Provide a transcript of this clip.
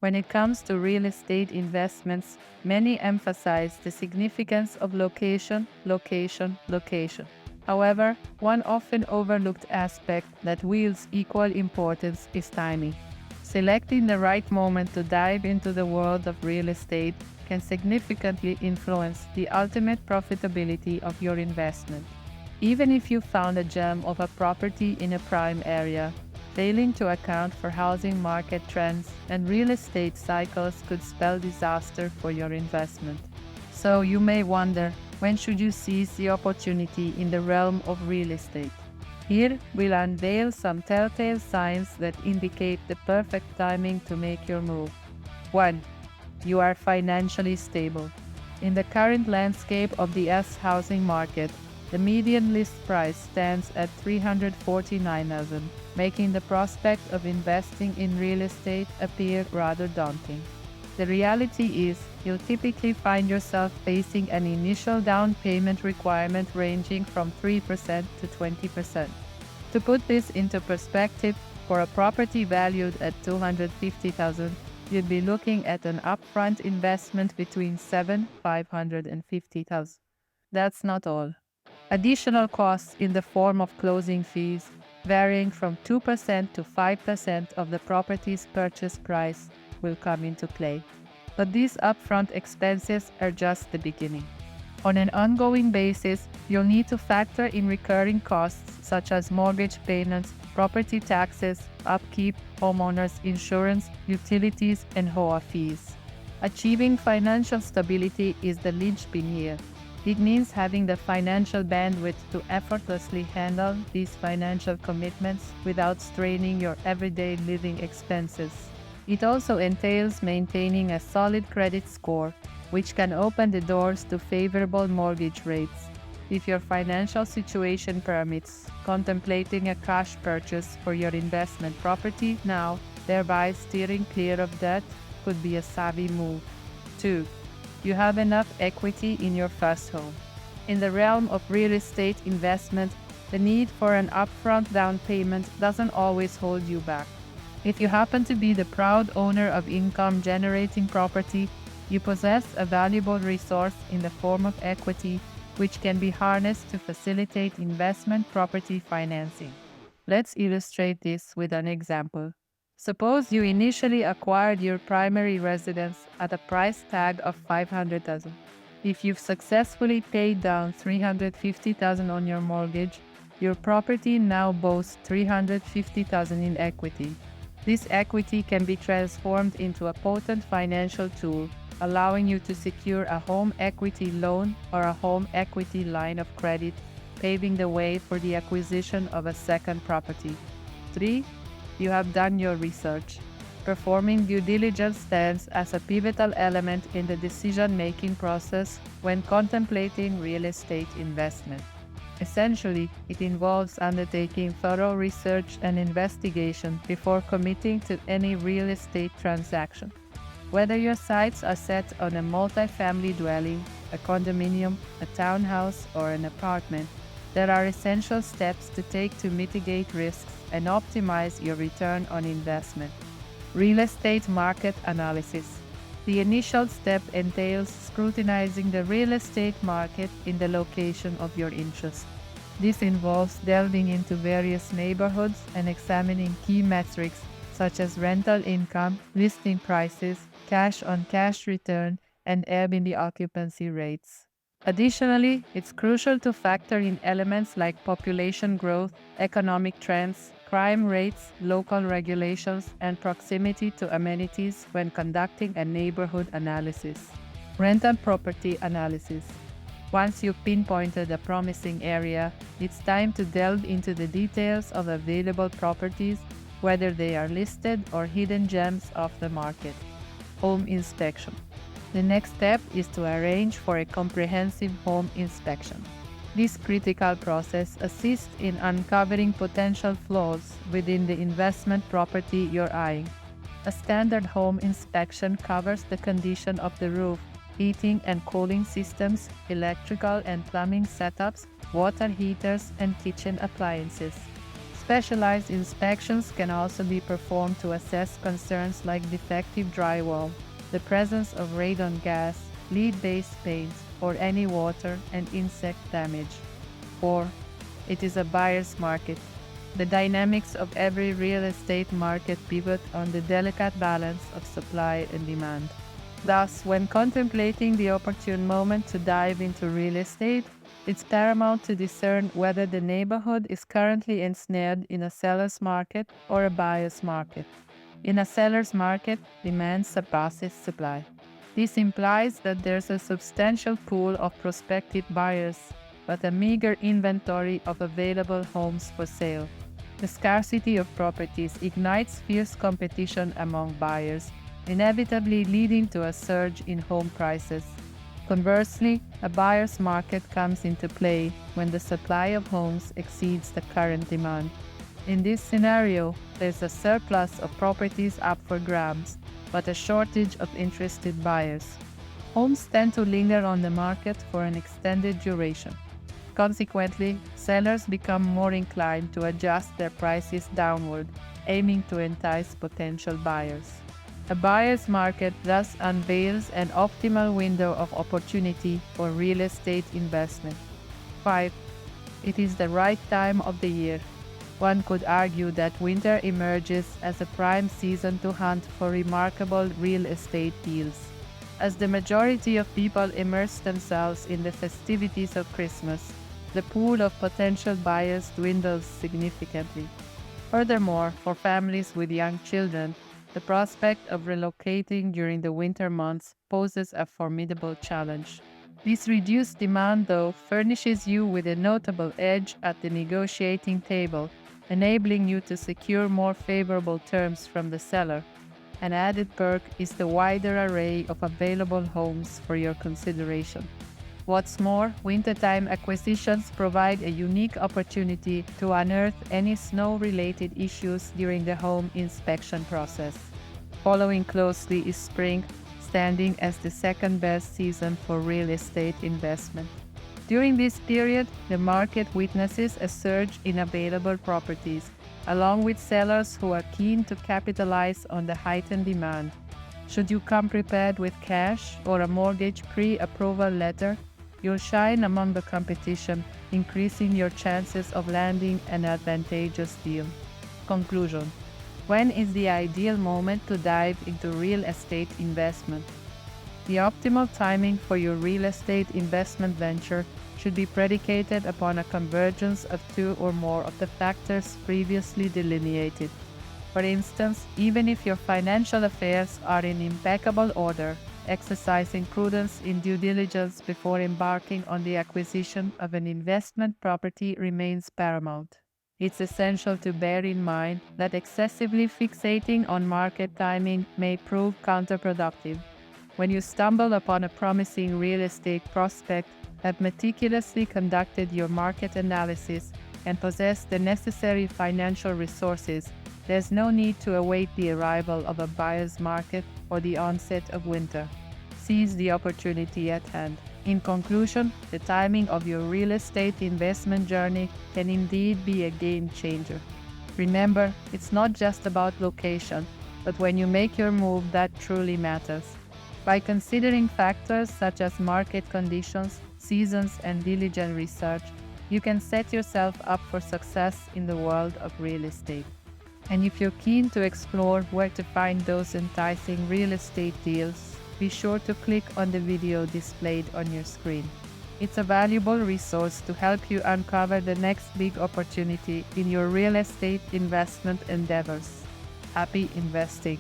When it comes to real estate investments, many emphasize the significance of location, location, location. However, one often overlooked aspect that wields equal importance is timing. Selecting the right moment to dive into the world of real estate can significantly influence the ultimate profitability of your investment. Even if you found a gem of a property in a prime area, failing to account for housing market trends and real estate cycles could spell disaster for your investment. So you may wonder, when should you seize the opportunity in the realm of real estate? Here, we'll unveil some telltale signs that indicate the perfect timing to make your move. 1. You are financially stable. In the current landscape of the U.S. housing market, the median list price stands at $349,000, making the prospect of investing in real estate appear rather daunting. The reality is, you'll typically find yourself facing an initial down payment requirement ranging from 3% to 20%. To put this into perspective, for a property valued at $250,000, you'd be looking at an upfront investment between $500 and $50,000. That's not all. Additional costs in the form of closing fees, varying from 2% to 5% of the property's purchase price, will come into play. But these upfront expenses are just the beginning. On an ongoing basis, you'll need to factor in recurring costs such as mortgage payments, property taxes, upkeep, homeowners insurance, utilities, and HOA fees. Achieving financial stability is the linchpin here. It means having the financial bandwidth to effortlessly handle these financial commitments without straining your everyday living expenses. It also entails maintaining a solid credit score, which can open the doors to favorable mortgage rates. If your financial situation permits, contemplating a cash purchase for your investment property now, thereby steering clear of debt, could be a savvy move. 2. You have enough equity in your first home. In the realm of real estate investment, the need for an upfront down payment doesn't always hold you back. If you happen to be the proud owner of income-generating property, you possess a valuable resource in the form of equity, which can be harnessed to facilitate investment property financing. Let's illustrate this with an example. Suppose you initially acquired your primary residence at a price tag of $500,000. If you've successfully paid down $350,000 on your mortgage, your property now boasts $350,000 in equity. This equity can be transformed into a potent financial tool, allowing you to secure a home equity loan or a home equity line of credit, paving the way for the acquisition of a second property. 3. You have done your research. Performing due diligence stands as a pivotal element in the decision-making process when contemplating real estate investment. Essentially, it involves undertaking thorough research and investigation before committing to any real estate transaction. Whether your sights are set on a multi-family dwelling, a condominium, a townhouse, or an apartment, there are essential steps to take to mitigate risks and optimize your return on investment. Real estate market analysis. The initial step entails scrutinizing the real estate market in the location of your interest. This involves delving into various neighborhoods and examining key metrics such as rental income, listing prices, cash-on-cash return, and Airbnb occupancy rates. Additionally, it's crucial to factor in elements like population growth, economic trends, crime rates, local regulations, and proximity to amenities when conducting a neighborhood analysis. Rental property analysis. Once you've pinpointed a promising area, it's time to delve into the details of available properties, whether they are listed or hidden gems off the market. Home inspection. The next step is to arrange for a comprehensive home inspection. This critical process assists in uncovering potential flaws within the investment property you're eyeing. A standard home inspection covers the condition of the roof, heating and cooling systems, electrical and plumbing setups, water heaters, and kitchen appliances. Specialized inspections can also be performed to assess concerns like defective drywall, the presence of radon gas, lead-based paint, or any water and insect damage. 4. It is a buyer's market. The dynamics of every real estate market pivot on the delicate balance of supply and demand. Thus, when contemplating the opportune moment to dive into real estate, it's paramount to discern whether the neighborhood is currently ensnared in a seller's market or a buyer's market. In a seller's market, demand surpasses supply. This implies that there's a substantial pool of prospective buyers, but a meager inventory of available homes for sale. The scarcity of properties ignites fierce competition among buyers, inevitably leading to a surge in home prices. Conversely, a buyer's market comes into play when the supply of homes exceeds the current demand. In this scenario, there's a surplus of properties up for grabs, but a shortage of interested buyers. Homes tend to linger on the market for an extended duration. Consequently, sellers become more inclined to adjust their prices downward, aiming to entice potential buyers. A buyer's market thus unveils an optimal window of opportunity for real estate investment. 5. It is the right time of the year. One could argue that winter emerges as a prime season to hunt for remarkable real estate deals. As the majority of people immerse themselves in the festivities of Christmas, the pool of potential buyers dwindles significantly. Furthermore, for families with young children, the prospect of relocating during the winter months poses a formidable challenge. This reduced demand, though, furnishes you with a notable edge at the negotiating table, enabling you to secure more favorable terms from the seller. An added perk is the wider array of available homes for your consideration. What's more, wintertime acquisitions provide a unique opportunity to unearth any snow-related issues during the home inspection process. Following closely is spring, standing as the second best season for real estate investment. During this period, the market witnesses a surge in available properties, along with sellers who are keen to capitalize on the heightened demand. Should you come prepared with cash or a mortgage pre-approval letter, you'll shine among the competition, increasing your chances of landing an advantageous deal. Conclusion. When is the ideal moment to dive into real estate investment? The optimal timing for your real estate investment venture should be predicated upon a convergence of two or more of the factors previously delineated. For instance, even if your financial affairs are in impeccable order, exercising prudence in due diligence before embarking on the acquisition of an investment property remains paramount. It's essential to bear in mind that excessively fixating on market timing may prove counterproductive. When you stumble upon a promising real estate prospect, have meticulously conducted your market analysis, and possess the necessary financial resources, there's no need to await the arrival of a buyer's market or the onset of winter. Seize the opportunity at hand. In conclusion, the timing of your real estate investment journey can indeed be a game changer. Remember, it's not just about location, but when you make your move that truly matters. By considering factors such as market conditions, seasons, and diligent research, you can set yourself up for success in the world of real estate. And if you're keen to explore where to find those enticing real estate deals, be sure to click on the video displayed on your screen. It's a valuable resource to help you uncover the next big opportunity in your real estate investment endeavors. Happy investing!